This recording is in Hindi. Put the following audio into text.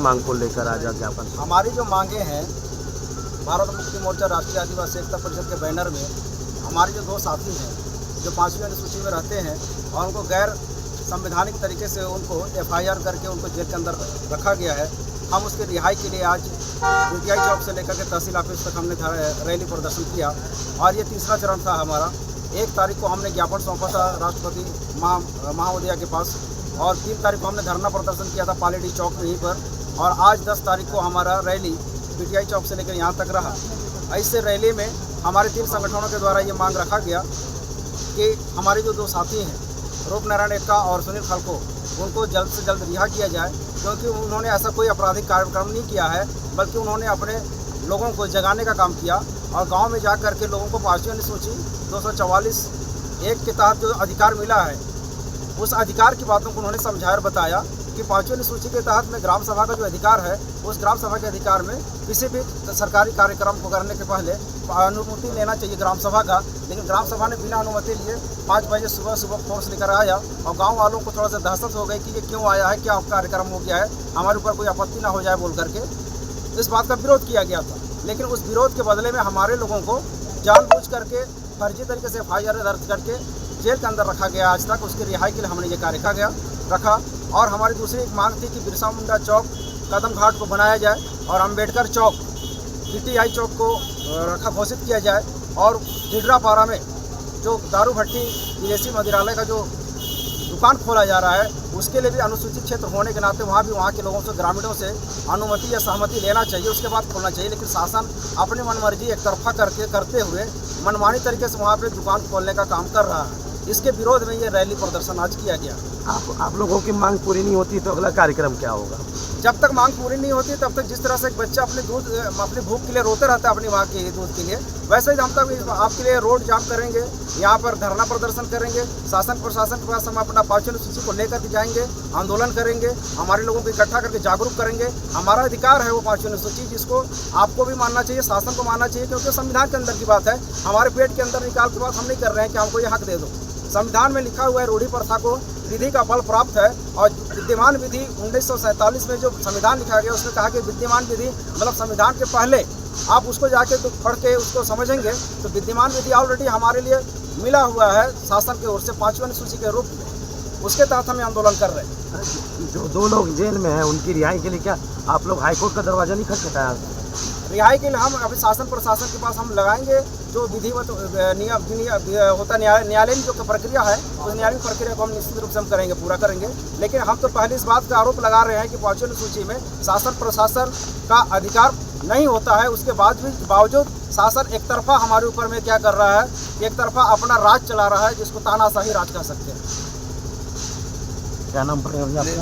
मांग को लेकर आज ज्ञापन? हमारी जो मांगे हैं, भारत मुक्ति मोर्चा राष्ट्रीय आदिवासी एकता परिषद के बैनर में हमारे जो दो साथी हैं जो 5वीं अनुसूची में रहते हैं और उनको गैर संवैधानिक तरीके से उनको FIR करके उनको जेल के अंदर रखा गया है, हम उसके रिहाई के लिए आज BTI चौक से लेकर के तहसील ऑफिस तक हमने रैली प्रदर्शन किया और ये तीसरा चरण था हमारा। 1 तारीख को हमने ज्ञापन सौंपा था राष्ट्रपति महोदया के पास और 3 तारीख को हमने धरना प्रदर्शन किया था पालेडी चौक यहीं पर और आज 10 तारीख को हमारा रैली BTI चौक से लेकर यहाँ तक रहा। ऐसे रैली में हमारे 3 संगठनों के द्वारा ये मांग रखा गया कि हमारे जो 2 साथी हैं रूप नारायण एक्का और सुनील खलको, उनको जल्द से जल्द रिहा किया जाए, क्योंकि उन्होंने ऐसा कोई आपराधिक कार्यक्रम नहीं किया है, बल्कि उन्होंने अपने लोगों को जगाने का काम किया और गांव में जा कर के लोगों को 5वीं अनुसूची 244(1) के तहत जो अधिकार मिला है उस अधिकार की बातों को उन्होंने समझाया और बताया कि 5वीं अनुसूची के तहत में ग्राम सभा का जो अधिकार है उस ग्राम सभा के अधिकार में किसी भी सरकारी कार्यक्रम को करने के पहले अनुमति लेना चाहिए ग्राम सभा का, लेकिन ग्राम सभा ने बिना अनुमति लिए 5 बजे सुबह फोर्स लेकर आया और गांव वालों को थोड़ा सा दहशत हो गई कि ये क्यों आया है, क्या कार्यक्रम हो गया है, हमारे ऊपर कोई आपत्ति ना हो जाए बोल करके इस बात का विरोध किया गया था। लेकिन उस विरोध के बदले में हमारे लोगों को जानबूझ करके फर्जी तरीके से FIR दर्ज करके जेल के अंदर रखा गया। आज तक उसकी रिहाई के लिए हमने ये कार्य रखा और हमारी दूसरी एक मांग थी कि बिरसा मुंडा चौक कदम घाट को बनाया जाए और अम्बेडकर चौक BTI चौक को घोषित किया जाए और ढिडरापारा में जो दारू भट्टी विदेशी मदिरालय का जो दुकान खोला जा रहा है उसके लिए भी अनुसूचित क्षेत्र होने के नाते वहाँ भी वहाँ के लोगों से ग्रामीणों से अनुमति या सहमति लेना चाहिए, उसके बाद खोलना चाहिए। लेकिन शासन अपनी मनमर्जी एक तरफा करते हुए मनमानी तरीके से वहाँ पे दुकान खोलने का काम कर रहा है। इसके विरोध में ये रैली प्रदर्शन आज किया गया। आप लोगों की मांग पूरी नहीं होती तो अगला कार्यक्रम क्या होगा? जब तक मांग पूरी नहीं होती तब तक जिस तरह से एक बच्चा अपनी भूख के लिए रोते रहता है अपनी माँ के दूध के लिए, वैसे ही हम तक आपके लिए रोड जाम करेंगे, यहाँ पर धरना प्रदर्शन करेंगे, शासन प्रशासन के पास हम अपना 5वीं अनुसूची को लेकर के जाएंगे, आंदोलन करेंगे, हमारे लोगों को इकट्ठा करके जागरूक करेंगे। हमारा अधिकार है वो 5वीं अनुसूची, जिसको आपको भी मानना चाहिए, शासन को मानना चाहिए, क्योंकि संविधान के अंदर की बात है। हमारे पेट के अंदर निकाल के बात हम नहीं कर रहे हैं कि हमको ये हक दे दो। संविधान में लिखा हुआ है रूढ़ी प्रथा को विधि का बल प्राप्त है और विद्यमान विधि 1947 में जो संविधान लिखा गया उसमें कहा कि विद्यमान विधि मतलब संविधान के पहले आप उसको जाके तो पढ़ के उसको समझेंगे तो विद्यमान विधि ऑलरेडी हमारे लिए मिला हुआ है शासन की ओर से 5वीं अनुसूची के रूप में, उसके तहत हम आंदोलन कर रहे हैं। जो 2 लोग जेल में हैं उनकी रिहाई के लिए क्या आप लोग हाईकोर्ट का दरवाजा नहीं खटखटाया? रिहाई के लिए हम अभी शासन प्रशासन के पास हम लगाएंगे जो विधिवत होता न्यायालयीन जो प्रक्रिया है उस न्यायालयीन प्रक्रिया को हम निश्चित रूप से हम करेंगे, पूरा करेंगे। लेकिन हम तो पहले इस बात का आरोप लगा रहे हैं कि 5वीं अनुसूची में शासन प्रशासन का अधिकार नहीं होता है, उसके बावजूद शासन एक तरफा हमारे ऊपर में क्या कर रहा है, एक तरफा अपना राज चला रहा है, जिसको तानाशाही राज कह सकते हैं। क्या नाम पड़ेगा?